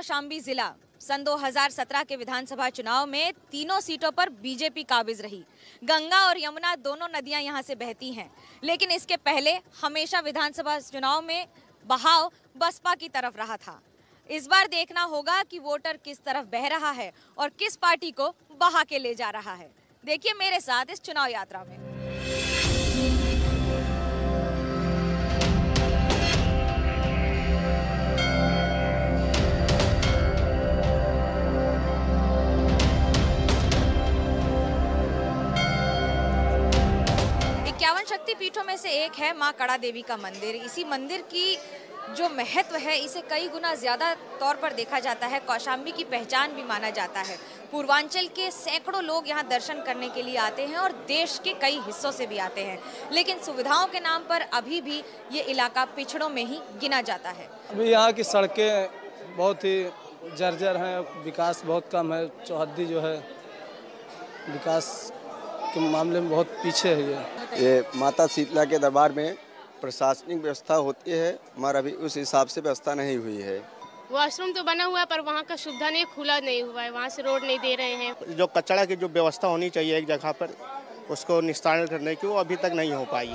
कौशाम्बी जिला सन 2017 के विधानसभा चुनाव में तीनों सीटों पर बीजेपी काबिज रही। गंगा और यमुना दोनों नदियां यहां से बहती हैं, लेकिन इसके पहले हमेशा विधानसभा चुनाव में बहाव बसपा की तरफ रहा था। इस बार देखना होगा कि वोटर किस तरफ बह रहा है और किस पार्टी को बहा के ले जा रहा है। देखिए मेरे साथ इस चुनाव यात्रा में। शक्ति पीठों में से एक है मां कड़ा देवी का मंदिर। इसी मंदिर की जो महत्व है इसे कई गुना ज्यादा तौर पर देखा जाता है। कौशाम्बी की पहचान भी माना जाता है। पूर्वांचल के सैकड़ों लोग यहाँ दर्शन करने के लिए आते हैं और देश के कई हिस्सों से भी आते हैं, लेकिन सुविधाओं के नाम पर अभी भी ये इलाका पिछड़ों में ही गिना जाता है। अभी यहाँ की सड़कें बहुत ही जर्जर हैं, विकास बहुत कम है। चौहद्दी जो है विकास के मामले में बहुत पीछे है। ये माता शीतला के दरबार में प्रशासनिक व्यवस्था होती है, मगर अभी उस हिसाब से व्यवस्था नहीं हुई है। वॉशरूम तो बना हुआ है पर वहाँ का सुविधा नहीं, खुला नहीं हुआ है, वहाँ से रोड नहीं दे रहे हैं। जो कचरा की जो व्यवस्था होनी चाहिए एक जगह पर, उसको निस्तारण करने की, वो अभी तक नहीं हो पाई।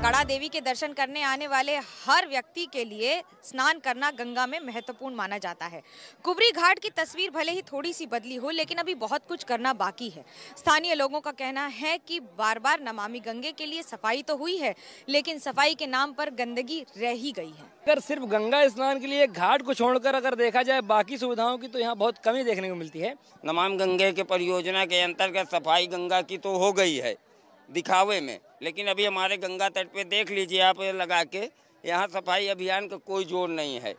कड़ा देवी के दर्शन करने आने वाले हर व्यक्ति के लिए स्नान करना गंगा में महत्वपूर्ण माना जाता है। कुबरी घाट की तस्वीर भले ही थोड़ी सी बदली हो, लेकिन अभी बहुत कुछ करना बाकी है। स्थानीय लोगों का कहना है कि बार बार नमामि गंगे के लिए सफाई तो हुई है, लेकिन सफाई के नाम पर गंदगी रह ही गई है। अगर सिर्फ गंगा स्नान के लिए घाट को छोड़कर अगर देखा जाए बाकी सुविधाओं की तो यहाँ बहुत कमी देखने को मिलती है। नमामि गंगे के परियोजना के अंतर्गत सफाई गंगा की तो हो गई है दिखावे में, लेकिन अभी हमारे गंगा तट पे देख लीजिए आप लगा के, यहाँ सफाई अभियान का कोई जोर नहीं है।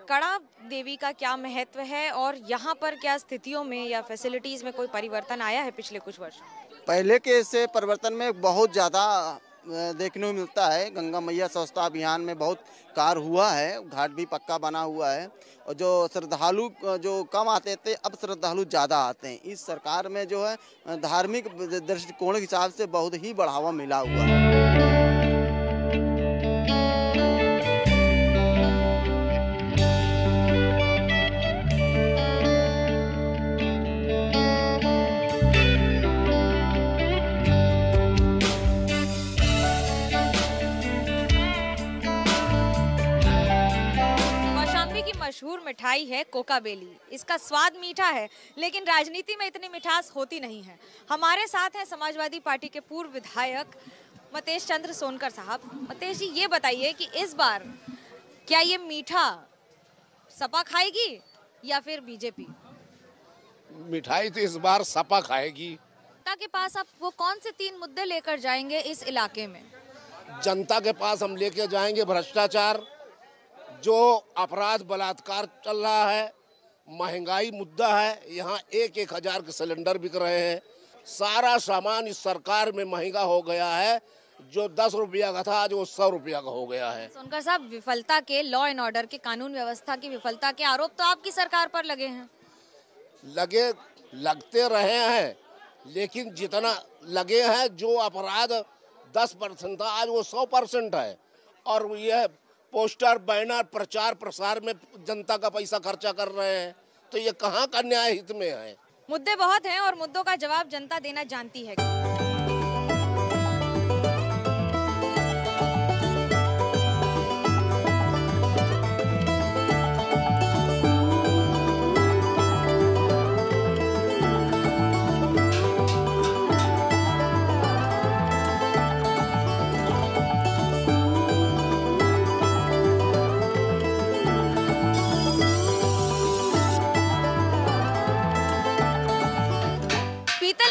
कड़ा देवी का क्या महत्व है और यहाँ पर क्या स्थितियों में या फैसिलिटीज में कोई परिवर्तन आया है पिछले कुछ वर्ष? पहले के से परिवर्तन में बहुत ज़्यादा देखने को मिलता है। गंगा मैया स्वच्छता अभियान में बहुत कार्य हुआ है, घाट भी पक्का बना हुआ है और जो श्रद्धालु जो कम आते थे अब श्रद्धालु ज़्यादा आते हैं। इस सरकार में जो है धार्मिक दृष्टिकोण के हिसाब से बहुत ही बढ़ावा मिला हुआ है। मशहूर मिठाई है कोका बेली। इसका स्वाद मीठा है, लेकिन राजनीति में इतनी मिठास होती नहीं है। हमारे साथ हैं समाजवादी पार्टी के पूर्व विधायक मतेश चंद्र सोनकर साहब। मतेश जी, ये बताइए कि इस बार क्या ये मीठा सपा खाएगी या फिर बीजेपी? मिठाई तो इस बार सपा खाएगी। जनता के पास आप वो कौन से 3 मुद्दे लेकर जाएंगे इस इलाके में? जनता के पास हम लेके जाएंगे भ्रष्टाचार, जो अपराध बलात्कार चल रहा है, महंगाई मुद्दा है। यहाँ 1-1 हजार के सिलेंडर बिक रहे हैं। सारा सामान इस सरकार में महंगा हो गया है। जो 10 रुपया का था आज वो 100 रुपया का हो गया है। सोनकर साहब, विफलता के, लॉ एंड ऑर्डर के, कानून व्यवस्था की विफलता के आरोप तो आपकी सरकार पर लगे हैं। लगते रहे हैं, लेकिन जितना लगे हैं, जो अपराध 10% था आज वो 100% है। और यह पोस्टर, बैनर, प्रचार प्रसार में जनता का पैसा खर्चा कर रहे हैं, तो ये कहाँ का न्याय हित में है? मुद्दे बहुत हैं और मुद्दों का जवाब जनता देना जानती है।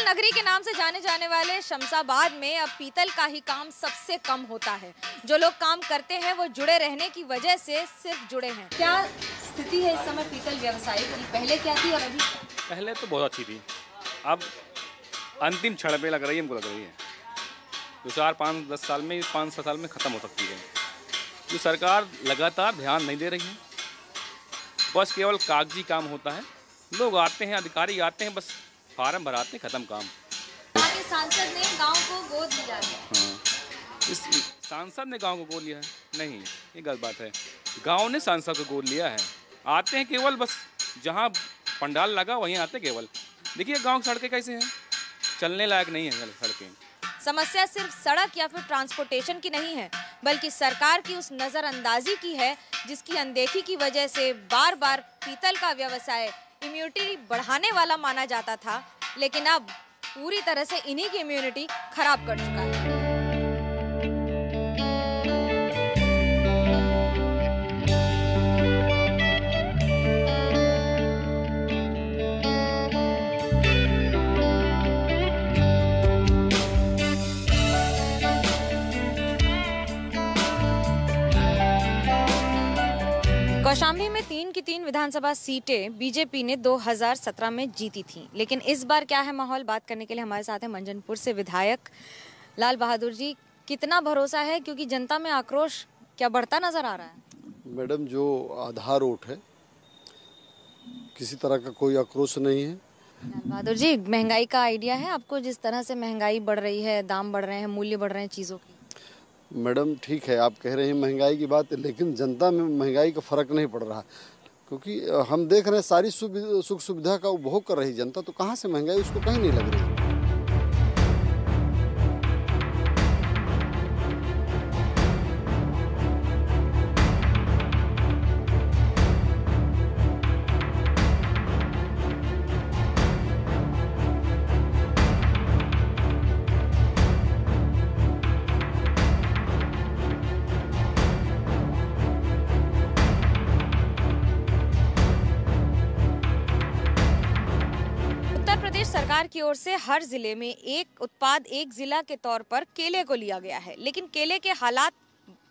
नगरी के नाम से जाने जाने वाले शमशाबाद में अब पीतल का ही काम सबसे कम होता है। जो लोग काम करते हैं वो जुड़े रहने की वजह से सिर्फ जुड़े हैं। क्या स्थिति है इस समय पीतल व्यवसाय की? पहले क्या थी और अभी? पहले तो बहुत अच्छी थी, अब अंतिम क्षण पे लग रही है, हमको लग रही है 2, 4, 5, 10 साल में, 5-6 साल में खत्म हो सकती है। जो सरकार लगातार ध्यान नहीं दे रही है। बस केवल कागजी काम होता है, लोग आते हैं, अधिकारी आते हैं, बस फार्म भराते हैं, खत्म काम। यहाँ के सांसद ने गांव को गोद लिया है। हाँ, इस सांसद ने गांव को गोद लिया है? नहीं, ये गलत बात है। गांव ने सांसद को गोद लिया है। आते हैं केवल, बस जहाँ पंडाल लगा वहीं आते केवल। देखिए गांव की सड़कें कैसे हैं, चलने लायक नहीं है सड़कें। समस्या सिर्फ सड़क या फिर ट्रांसपोर्टेशन की नहीं है, बल्कि सरकार की उस नजरअंदाजी की है, जिसकी अनदेखी की वजह से बार बार पीतल का व्यवसाय इम्यूनिटी बढ़ाने वाला माना जाता था, लेकिन अब पूरी तरह से इन्हीं की इम्यूनिटी खराब कर चुका है। कौशाम्बी में 3 की 3 विधानसभा सीटें बीजेपी ने 2017 में जीती थी, लेकिन इस बार क्या है माहौल, बात करने के लिए हमारे साथ है मंजनपुर से विधायक लाल बहादुर जी। कितना भरोसा है, क्योंकि जनता में आक्रोश क्या बढ़ता नजर आ रहा है? मैडम, जो आधार वोट है, किसी तरह का कोई आक्रोश नहीं है। लाल बहादुर जी, महंगाई का आइडिया है आपको? जिस तरह से महंगाई बढ़ रही है, दाम बढ़ रहे हैं, मूल्य बढ़ रहे हैं चीजों के। मैडम ठीक है, आप कह रहे हैं महंगाई की बात, लेकिन जनता में महंगाई का फर्क नहीं पड़ रहा, क्योंकि हम देख रहे हैं सारी सुख सुविधा का उपभोग कर रही जनता, तो कहाँ से महंगाई उसको कहीं नहीं लग रही। सरकार की ओर से हर जिले में एक उत्पाद एक जिला के तौर पर केले को लिया गया है, लेकिन केले के हालात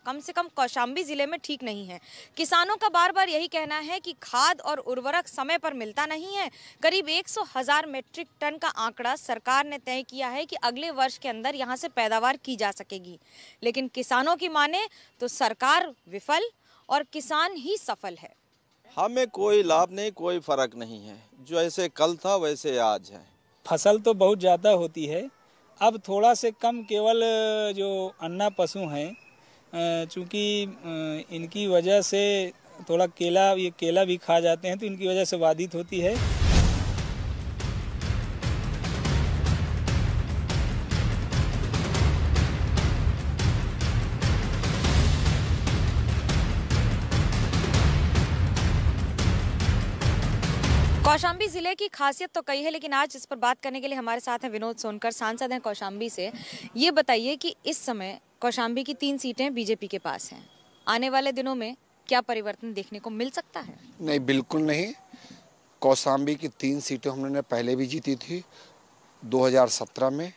कम से कम कौशाम्बी जिले में ठीक नहीं है। किसानों का बार बार यही कहना है कि खाद और उर्वरक समय पर मिलता नहीं है। करीब 100,000 मीट्रिक टन का आंकड़ा सरकार ने तय किया है कि अगले वर्ष के अंदर यहां से पैदावार की जा सकेगी, लेकिन किसानों की माने तो सरकार विफल और किसान ही सफल है। हमें कोई लाभ नहीं, कोई फर्क नहीं है, जो ऐसे कल था वैसे आज है। फसल तो बहुत ज़्यादा होती है, अब थोड़ा से कम केवल जो अन्ना पशु हैं, चूँकि इनकी वजह से थोड़ा ये केला भी खा जाते हैं, तो इनकी वजह से बाधित होती है। कौशाम्बी जिले की खासियत तो कई है, लेकिन आज इस पर बात करने के लिए हमारे साथ हैं विनोद सोनकर, सांसद हैं कौशाम्बी से। ये बताइए कि इस समय कौशाम्बी की 3 सीटें बीजेपी के पास हैं, आने वाले दिनों में क्या परिवर्तन देखने को मिल सकता है? नहीं, बिल्कुल नहीं। कौशाम्बी की 3 सीटें हमने पहले भी जीती थी 2017 में,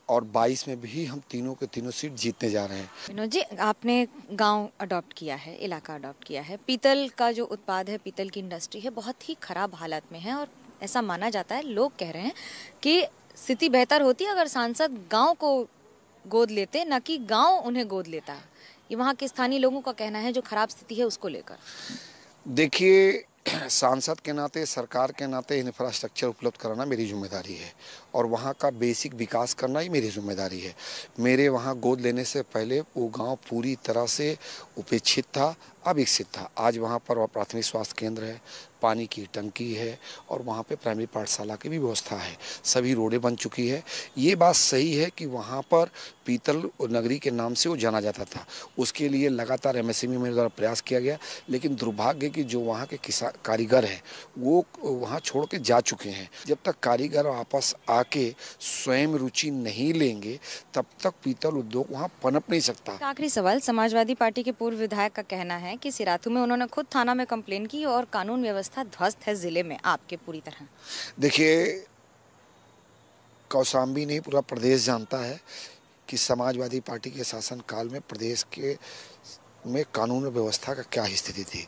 और 22 में भी हम तीनों के तीनों सीट जीतने जा रहे हैं। विनोद जी, आपने गांव अडॉप्ट किया है, इलाका अडॉप्ट किया है। पीतल का जो उत्पाद है, पीतल की इंडस्ट्री है, बहुत ही खराब हालत में है, और ऐसा माना जाता है, लोग कह रहे हैं कि स्थिति बेहतर होती अगर सांसद गांव को गोद लेते, न कि गांव उन्हें गोद लेता। ये वहाँ के स्थानीय लोगों का कहना है, जो खराब स्थिति है उसको लेकर। देखिए, सांसद के नाते, सरकार के नाते इंफ्रास्ट्रक्चर उपलब्ध कराना मेरी जिम्मेदारी है, और वहाँ का बेसिक विकास करना ही मेरी जिम्मेदारी है। मेरे वहाँ गोद लेने से पहले वो गांव पूरी तरह से उपेक्षित था, अविकसित था। आज वहाँ पर प्राथमिक स्वास्थ्य केंद्र है, पानी की टंकी है, और वहाँ पे प्राइमरी पाठशाला की भी व्यवस्था है, सभी रोडें बन चुकी है। ये बात सही है कि वहाँ पर पीतल नगरी के नाम से वो जाना जाता था, उसके लिए लगातार एमएसएमई मेरे द्वारा प्रयास किया गया, लेकिन दुर्भाग्य कि जो वहाँ के कारीगर हैं वो वहाँ छोड़ के जा चुके हैं। जब तक कारीगर वापस आके स्वयं रुचि नहीं लेंगे, तब तक पीतल उद्योग वहाँ पनप नहीं सकता। आखिरी सवाल, समाजवादी पार्टी के पूर्व विधायक का कहना है कि सिराथू में उन्होंने खुद थाना में कंप्लेन की और कानून व्यवस्था ध्वस्त है जिले में आपके पूरी तरह। देखिए, कौशाम्बी नहीं पूरा प्रदेश जानता है कि समाजवादी पार्टी के शासन काल में प्रदेश के में कानून व्यवस्था का क्या स्थिति थी।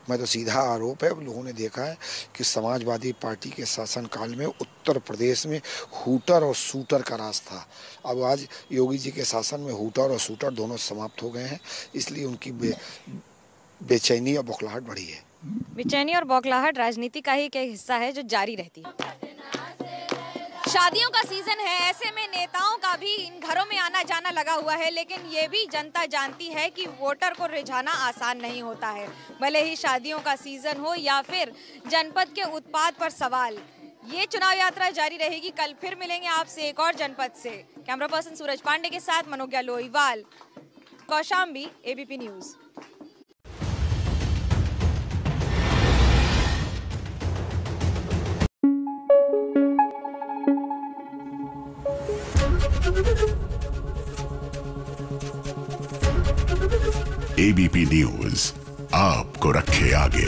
मैं तो सीधा आरोप है, लोगों ने देखा है कि समाजवादी पार्टी के शासनकाल में उत्तर प्रदेश में हूटर और शूटर का राज था। अब आज योगी जी के शासन में हूटर और शूटर दोनों समाप्त हो गए हैं, इसलिए उनकी बेचैनी और बौखलाहट बढ़ी है। बेचैनी और बौखलाहट राजनीति का ही एक हिस्सा है जो जारी रहती है। शादियों का सीजन है, ऐसे में नेताओं का भी इन घरों में आना जाना लगा हुआ है, लेकिन ये भी जनता जानती है कि वोटर को रिझाना आसान नहीं होता है, भले ही शादियों का सीजन हो या फिर जनपद के उत्पाद पर सवाल। ये चुनाव यात्रा जारी रहेगी। कल फिर मिलेंगे आपसे एक और जनपद से। कैमरा पर्सन सूरज पांडे के साथ Manogya Loiwal, Kaushambi, ABP news. ABP news आपको रखे आगे।